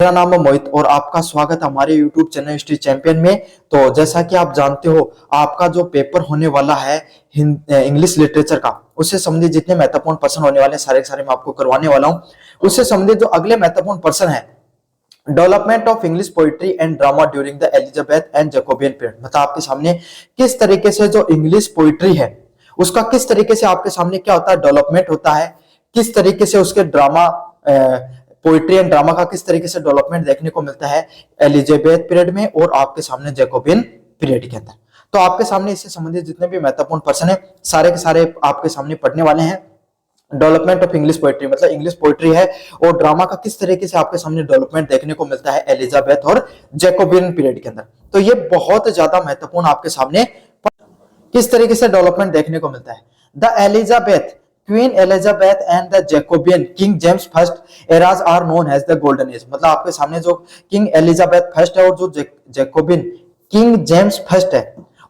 मेरा नाम है मोहित और आपका स्वागत है हमारे YouTube चैनल हिस्ट्री चैंपियन में। तो जैसा कि आप जानते हो, आपका जो पेपर होने वाला है इंग्लिश लिटरेचर का, उससे संबंधित जितने महत्वपूर्ण प्रश्न होने वाले हैं सारे के सारे मैं आपको करवाने वाला हूं। उससे संबंधित जो अगले महत्वपूर्ण प्रश्न है, development of English poetry and drama during the Elizabeth and Jacobean period. मतलब आपके सामने किस तरीके से जो इंग्लिश पोइट्री है उसका किस तरीके से आपके सामने क्या होता है, डेवलपमेंट होता है, किस तरीके से उसके ड्रामा पोइट्री एंड ड्रामा का किस तरीके से डेवलपमेंट देखने को मिलता है एलिजाबेथ पीरियड में और आपके सामने जैकोबियन पीरियड के अंदर। तो आपके सामने इससे संबंधित जितने भी महत्वपूर्ण प्रश्न है सारे के सारे आपके सामने पढ़ने वाले हैं। डेवलपमेंट ऑफ इंग्लिश पोइट्री मतलब इंग्लिश पोइट्री है और ड्रामा का किस तरीके से आपके सामने डेवलपमेंट देखने को मिलता है एलिजाबेथ और जैकोबियन पीरियड के अंदर। तो ये बहुत ज्यादा महत्वपूर्ण आपके सामने किस तरीके से डेवलपमेंट देखने को मिलता है। The Elizabeth Queen Elizabeth and the Jacobean King James first eras are known as the golden age. मतलब आपके सामने जो किंग एलिजाबेथ फर्स्ट है और जो जैकोबियन किंग जेम्स फर्स्ट है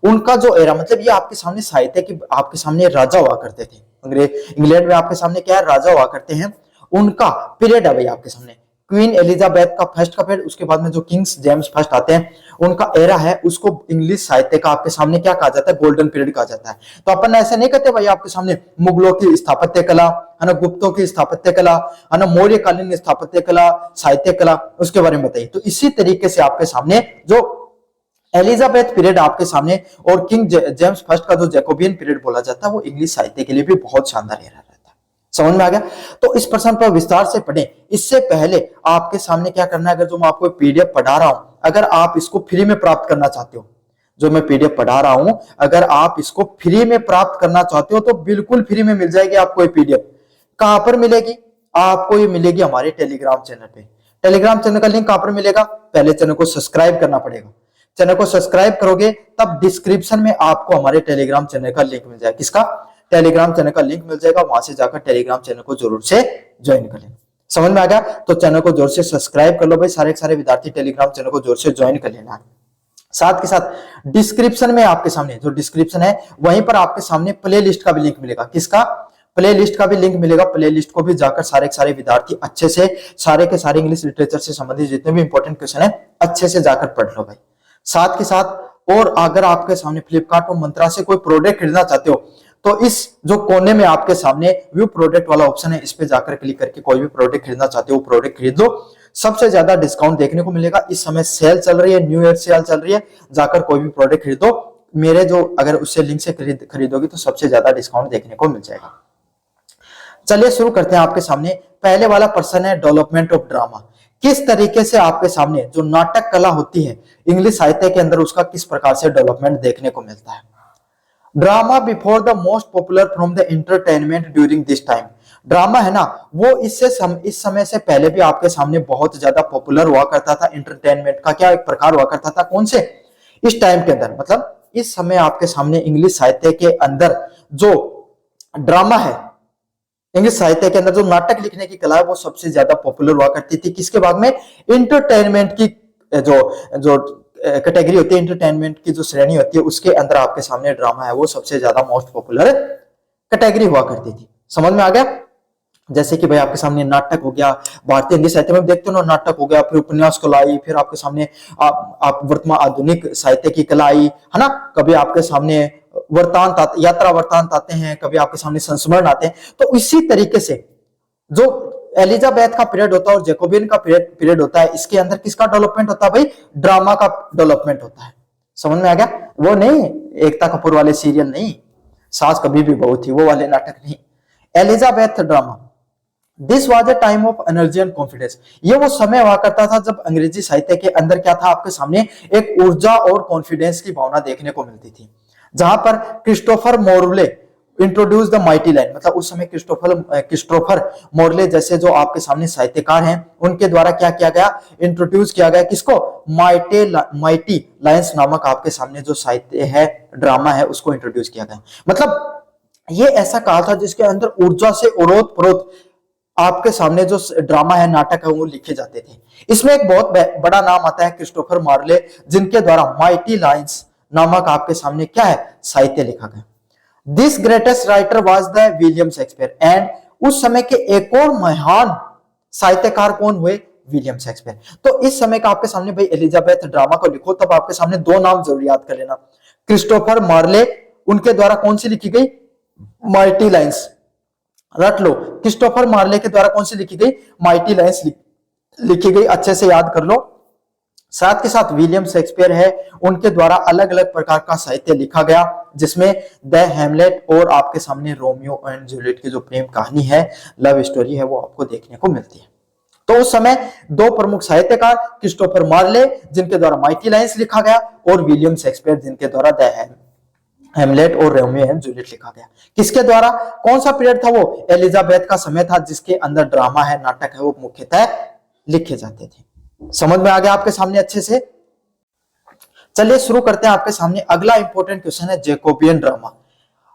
उनका जो एरा, मतलब ये आपके सामने साहित्य की आपके सामने राजा हुआ करते थे इंग्लैंड में, आपके सामने क्या है, राजा हुआ करते हैं, उनका पीरियड है भाई आपके सामने क्वीन एलिजाबेथ का फर्स्ट का पीरियड। उसके बाद में जो किंग्स जेम्स फर्स्ट आते हैं उनका एरा है, उसको इंग्लिश साहित्य का आपके सामने क्या कहा जाता है, गोल्डन पीरियड कहा जाता है। तो अपन ऐसे नहीं कहते भाई आपके सामने मुगलों की स्थापत्य कला है ना, गुप्तों की स्थापत्य कला है ना, मौर्यकालीन स्थापत्य कला, साहित्य कला, उसके बारे में बताइए। तो इसी तरीके से आपके सामने जो एलिजाबेथ पीरियड आपके सामने और किंग जेम्स फर्स्ट का जो जैकोबियन पीरियड बोला जाता है वो इंग्लिश साहित्य के लिए भी बहुत शानदार एरा रहता है। समझ में आ गया? तो इस प्रश्न पर विस्तार से पढ़ें। इससे पहले आपके सामने क्या करना है, अगर जो मैं आपको पीडीएफ पढ़ा रहा हूं, अगर आप इसको फ्री में प्राप्त करना चाहते हो, जो मैं पीडीएफ पढ़ा रहा हूं अगर आप इसको फ्री में प्राप्त करना चाहते हो तो बिल्कुल फ्री में मिल जाएगी आपको ये पीडीएफ। कहां पर मिलेगी आपको? ये मिलेगी हमारे टेलीग्राम चैनल पे। टेलीग्राम चैनल का लिंक कहां पर मिलेगा? पहले चैनल को सब्सक्राइब करना पड़ेगा। चैनल को सब्सक्राइब करोगे तब डिस्क्रिप्शन में आपको हमारे टेलीग्राम चैनल का लिंक मिल जाएगा। किसका? टेलीग्राम चैनल का लिंक मिल जाएगा, वहां से जाकर टेलीग्राम चैनल को जरूर से ज्वाइन कर लेना। समझ में आ गया? तो चैनल को जोर से सब्सक्राइब कर लो भाई, सारे के सारे विद्यार्थी टेलीग्राम चैनल को जोर से ज्वाइन कर लेना। साथ के साथ डिस्क्रिप्शन में आपके सामने जो डिस्क्रिप्शन है वहीं पर आपके सामने प्ले लिस्ट का भी लिंक मिलेगा। किसका? प्ले लिस्ट का भी लिंक मिलेगा। प्ले लिस्ट को भी जाकर सारे के सारे विद्यार्थी अच्छे से सारे के सारे इंग्लिश लिटरेचर से संबंधित जितने भी इंपॉर्टेंट क्वेश्चन है अच्छे से जाकर पढ़ लो भाई। साथ के साथ और अगर आपके सामने फ्लिपकार्ट और मंत्रा से कोई प्रोडक्ट खरीदना चाहते हो तो इस जो कोने में आपके सामने व्यू प्रोडक्ट वाला ऑप्शन है, इस पे जाकर क्लिक करके कोई भी प्रोडक्ट खरीदना चाहते हो प्रोडक्ट खरीद लो। सबसे ज्यादा डिस्काउंट देखने को मिलेगा। इस समय सेल चल रही है, न्यू ईयर सेल चल रही है, जाकर कोई भी प्रोडक्ट खरीदो। मेरे जो अगर उससे लिंक से खरीदोगे तो सबसे ज्यादा डिस्काउंट देखने को मिल जाएगा। चलिए शुरू करते हैं। आपके सामने पहले वाला प्रश्न है डेवलपमेंट ऑफ ड्रामा। किस तरीके से आपके सामने जो नाटक कला होती है इंग्लिश साहित्य के अंदर उसका किस प्रकार से डेवलपमेंट देखने को मिलता है। Drama before the most popular from the entertainment during this time. Drama है ना वो इस समय से पहले भी आपके सामने बहुत ज्यादा पॉपुलर हुआ करता था। एंटरटेनमेंट का क्या एक प्रकार हुआ करता था, कौन से? इस टाइम के अंदर, मतलब इस समय आपके सामने इंग्लिश साहित्य के अंदर जो ड्रामा है, इंग्लिश साहित्य के अंदर जो नाटक लिखने की कला है वो सबसे ज्यादा पॉपुलर हुआ करती थी। किसके भाग में? एंटरटेनमेंट की जो कैटेगरी होती है, एंटरटेनमेंट की जो श्रेणी होती है उसके अंदर आपके सामने ड्रामा है वो सबसे ज्यादा मोस्ट पॉपुलर कैटेगरी हुआ करती थी। समझ में आ गया? जैसे कि भाई आपके सामने नाटक हो गया, भारतीय हिंदी साहित्य में देखते हो ना, नाटक हो गया, फिर उपन्यास कला आई, फिर आपके सामने आप वर्तमान आधुनिक साहित्य की कला आई है ना। कभी आपके सामने वृत्तांत यात्रा वृत्तांत आते हैं, कभी आपके सामने संस्मरण आते हैं। तो इसी तरीके से जो एलिजाबेथ का पीरियड होता है और जैकोबियन का पीरियड होता है, इसके अंदर किसका डेवलपमेंट होता है भाई? ड्रामा का डेवलपमेंट होता है। समझ में आ गया? वो नहीं एकता कपूर वाले सीरियल नहीं, सास कभी भी बहू थी वो वाले नाटक नहीं, Elizabeth drama. This was a time of energy and confidence. ये वो समय हुआ करता था जब अंग्रेजी साहित्य के अंदर क्या था, आपके सामने एक ऊर्जा और कॉन्फिडेंस की भावना देखने को मिलती थी। जहां पर Christopher Morley introduce the mighty line, मतलब उस समय क्रिस्टोफर मोरले जैसे जो आपके सामने साहित्यकार हैं उनके द्वारा क्या किया गया, इंट्रोड्यूस किया गया किसको? माइटी लाइन्स नामक आपके सामने जो साहित्य है ड्रामा है उसको इंट्रोड्यूस किया गया। मतलब ये ऐसा काल था जिसके अंदर ऊर्जा से ओरोत प्रोत आपके सामने जो ड्रामा है नाटक है वो लिखे जाते थे। इसमें एक बहुत बड़ा नाम आता है क्रिस्टोफर मार्ले, जिनके द्वारा माइटी लाइन्स नामक आपके सामने क्या है, साहित्य लिखा गया। This greatest writer was the William Shakespeare and उस समय के एक और महान साहित्यकार कौन हुए? William Shakespeare. तो इस समय का आपके सामने भाई एलिजाबेथ ड्रामा को लिखो तब आपके सामने दो नाम जरूर याद कर लेना, क्रिस्टोफर मार्ले, उनके द्वारा कौन सी लिखी गई, माइटी लाइन्स, रट लो, क्रिस्टोफर मार्ले के द्वारा कौन सी लिखी गई, माइटी लाइन्स लिखी गई, अच्छे से याद कर लो। साथ के साथ विलियम शेक्सपियर है, उनके द्वारा अलग अलग प्रकार का साहित्य लिखा गया, जिसमें द हैमलेट और आपके सामने रोमियो एंड जूलियट की जो प्रेम कहानी है, लव स्टोरी है, वो आपको देखने को मिलती है। तो उस समय दो प्रमुख साहित्यकार, क्रिस्टोफर मार्ले जिनके द्वारा माइटी लाइन्स लिखा गया, और विलियम शेक्सपियर जिनके द्वारा द हैमलेट और रोमियो एंड जूलियट लिखा गया। किसके द्वारा, कौन सा पीरियड था वो, एलिजाबेथ का समय था, जिसके अंदर ड्रामा है, नाटक है, वो मुख्यतः लिखे जाते थे। समझ में आ गया आपके सामने अच्छे से। चलिए शुरू करते हैं आपके सामने। अगला इंपॉर्टेंट क्वेश्चन है Jacobean drama.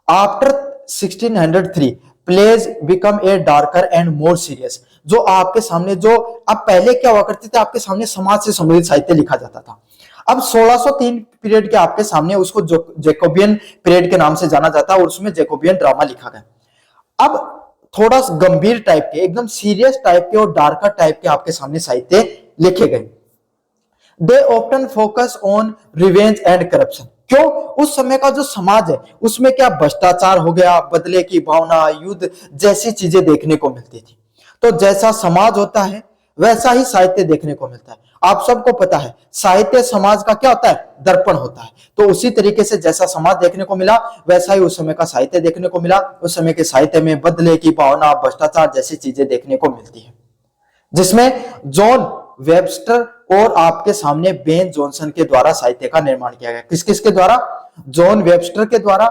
After 1603 plays become a darker and more serious. जो आपके सामने जो अब पहले क्या हुआ करते थे, आपके सामने समाज से संबंधित साहित्य लिखा जाता था। अब 1603 पीरियड के आपके सामने उसको जैकोबियन पीरियड के नाम से जाना जाता है, और उसमें जैकोबियन ड्रामा लिखा गया। अब थोड़ा गंभीर टाइप के, एकदम सीरियस टाइप के और डार्कर टाइप के आपके सामने साहित्य लिखे गए। They often focus on revenge and corruption. क्यों, उस समय का जो समाज है उसमें क्या भ्रष्टाचार हो गया, बदले की भावना, युद्ध जैसी चीजें देखने को मिलती थी। तो जैसा समाज होता है वैसा ही साहित्य देखने को मिलता है। आप सबको पता है साहित्य समाज का क्या होता है, दर्पण होता है। तो उसी तरीके से जैसा समाज देखने को मिला वैसा ही उस समय का साहित्य देखने को मिला। उस समय के साहित्य में बदले की भावना, भ्रष्टाचार जैसी चीजें देखने को मिलती है, जिसमें जॉन वेबस्टर और आपके सामने बेन जॉनसन के द्वारा साहित्य का निर्माण किया गया। किस किस के द्वारा, जॉन वेबस्टर के द्वारा,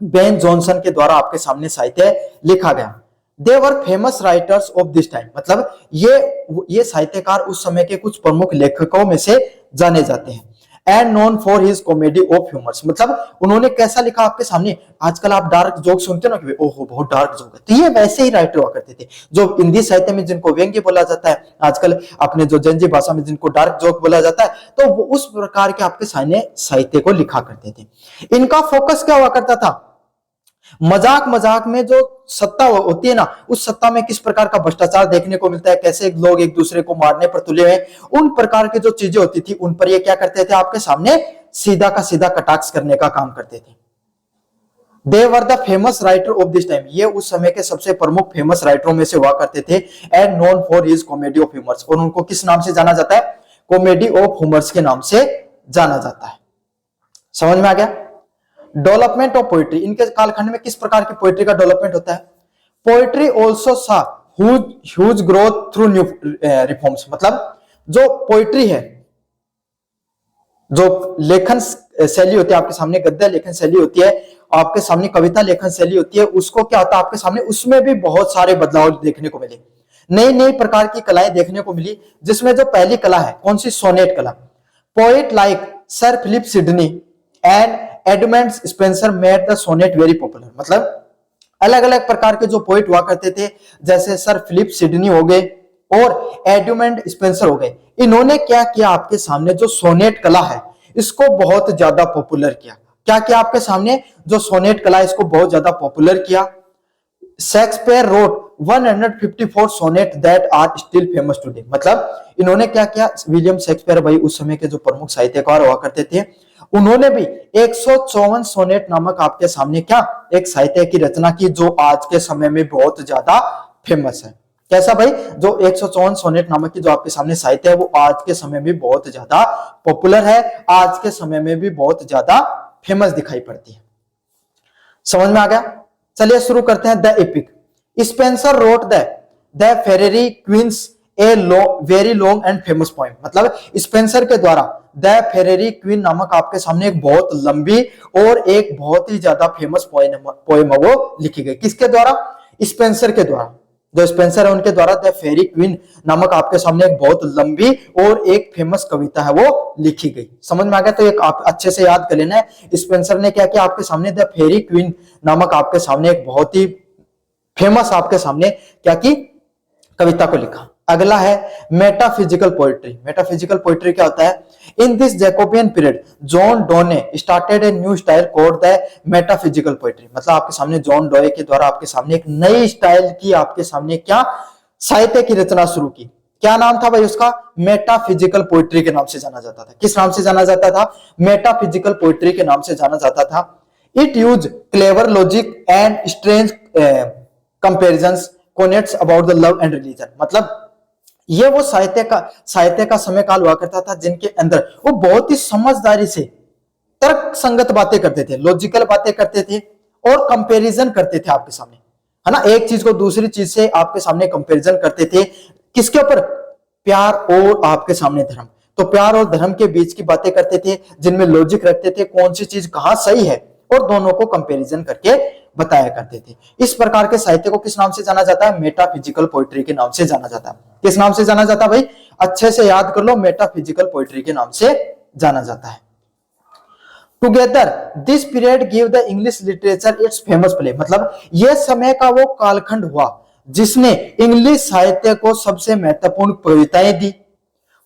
बेन जॉनसन के द्वारा आपके सामने साहित्य लिखा गया। They were famous writers of this time. मतलब ये साहित्यकार उस समय के कुछ प्रमुख लेखकों में से जाने जाते हैं। And known for his comedy of humours. मतलब उन्होंने कैसा लिखा आपके सामने, आजकल आप डार्क जोक सुनते हो ना कि ओहो बहुत डार्क जोक है, तो ये वैसे ही राइटर हुआ करते थे। जो हिंदी साहित्य में जिनको व्यंग्य बोला जाता है, आजकल अपने जो जंजी भाषा में जिनको डार्क जोक बोला जाता है, तो वो उस प्रकार के आपके सामने साहित्य को लिखा करते थे। इनका फोकस क्या हुआ करता था, मजाक मजाक में जो सत्ता होती है ना, उस सत्ता में किस प्रकार का भ्रष्टाचार देखने को मिलता है, कैसे लोग एक दूसरे को मारने पर तुले हुए, उन प्रकार की जो चीजें होती थी उन पर ये क्या करते थे, आपके सामने सीधा का सीधा कटाक्ष करने का काम करते थे। They were the famous writer of this time. ये उस समय के सबसे प्रमुख फेमस राइटरों में से हुआ करते थे। And known for his comedy of humours. और उनको किस नाम से जाना जाता है, कॉमेडी ऑफ ह्यूमर्स के नाम से जाना जाता है। समझ में आ गया। Development of poetry. इनके कालखंड में किस प्रकार की पोइट्री का डेवलपमेंट होता है, पोइट्री ऑल्सो सा huge growth through new reforms. मतलब जो पोइट्री है, जो लेखन शैली होती है आपके सामने, गद्य लेखन शैली होती है, आपके सामने कविता लेखन शैली होती है, उसको क्या होता है आपके सामने, उसमें भी बहुत सारे बदलाव देखने को मिले। नई नई प्रकार की कलाएं देखने को मिली, जिसमें जो पहली कला है कौन सी, सोनेट कला। Poet like Sir Philip Sidney and Edmund Spenser made the sonnet very popular. मतलब अलग अलग प्रकार के जो पोइट हुआ करते थे, जैसे सर फिलिप सिडनी हो गए और एडमंड स्पेंसर हो गए, इन्होंने क्या किया आपके सामने, जो सोनेट कला है इसको बहुत ज्यादा पॉपुलर किया। क्या किया आपके सामने, जो सोनेट कला है इसको बहुत ज्यादा पॉपुलर किया। Shakespeare wrote 154 sonnet that are still famous today. मतलब इन्होंने क्या किया, विलियम शेक्सपियर भाई उस समय के जो प्रमुख साहित्यकार हुआ करते थे, उन्होंने भी 154 सोनेट नामक आपके सामने क्या एक साहित्य की रचना की, जो आज के समय में बहुत ज्यादा फेमस है। कैसा भाई, जो 154 सोनेट नामक की जो आपके सामने साहित्य है वो आज के समय में बहुत ज्यादा पॉपुलर है, आज के समय में भी बहुत ज्यादा फेमस दिखाई पड़ती है। समझ में आ गया। चलिए शुरू करते हैं। The epic. Spenser wrote the Faerie Queens a very long and famous poem. मतलब स्पेंसर के द्वारा द फेरेरी क्वीन नामक आपके सामने एक बहुत लंबी और एक बहुत ही ज्यादा फेमस पोएम है वो लिखी गई। किसके द्वारा, स्पेंसर के द्वारा। जो स्पेंसर है उनके द्वारा द फेरी क्वीन नामक आपके सामने एक बहुत लंबी और एक फेमस कविता है वो लिखी गई। समझ में आ गया। तो एक आप अच्छे से याद कर लेना है, स्पेंसर ने क्या किया आपके सामने, द फेरी क्वीन नामक आपके सामने एक बहुत ही फेमस आपके सामने क्या की कविता को लिखा। अगला है मेटाफिजिकल पोएट्री। मेटाफिजिकल पोएट्री क्या होता है, in this Jacobean period John Donne ने started a new style called the metaphysical poetry. मतलब आपके सामने जॉन डॉ के द्वारा आपके सामने एक नई स्टाइल की आपके सामने क्या साहित्य की रचना शुरू की। क्या नाम था भाई उसका? मेटाफिजिकल पोइट्री के नाम से जाना जाता था। किस नाम से जाना जाता था? मेटाफिजिकल पोइट्री के नाम से जाना जाता था। It use clever logic and strange comparisons connects about the love and religion. मतलब ये वो साहित्य का समय काल हुआ करता था जिनके अंदर वो बहुत ही समझदारी से तर्क संगत बातें करते थे, लॉजिकल बातें करते थे और कंपैरिजन करते थे आपके सामने, है ना। एक चीज को दूसरी चीज से आपके सामने कंपैरिजन करते थे। किसके ऊपर? प्यार और आपके सामने धर्म। तो प्यार और धर्म के बीच की बातें करते थे जिनमें लॉजिक रखते थे, कौन सी चीज कहां सही है, और दोनों को कंपैरिजन करके बताया करते थे। इस प्रकार के साहित्य को किस नाम से जाना जाता है? मेटाफिजिकल पोइट्री के नाम से जाना जाता है। किस नाम से जाना जाता है भाई? अच्छे से याद कर लो, मेटाफिजिकल पोइट्री के नाम से जाना जाता है। Together this period give the English literature it's famous play. मतलब यह समय का वो कालखंड हुआ जिसने इंग्लिश साहित्य को सबसे महत्वपूर्ण कविताएं दी।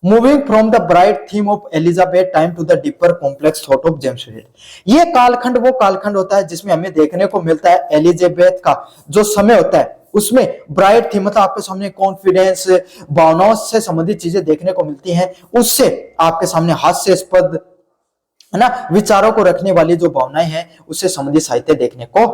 Moving from the bright theme of Elizabeth time to the deeper complex thought of James read. ये कालखंड वो कालखंड होता है जिसमें हमें देखने को मिलता है एलिजाबेथ का जो समय होता है उसमें ब्राइट थी, मतलब आपके सामने कॉन्फिडेंस, भावनाओं से संबंधित चीजें देखने को मिलती हैं। उससे आपके सामने हास्यास्पद, है ना, विचारों को रखने वाली जो भावनाएं हैं उससे संबंधित साहित्य देखने को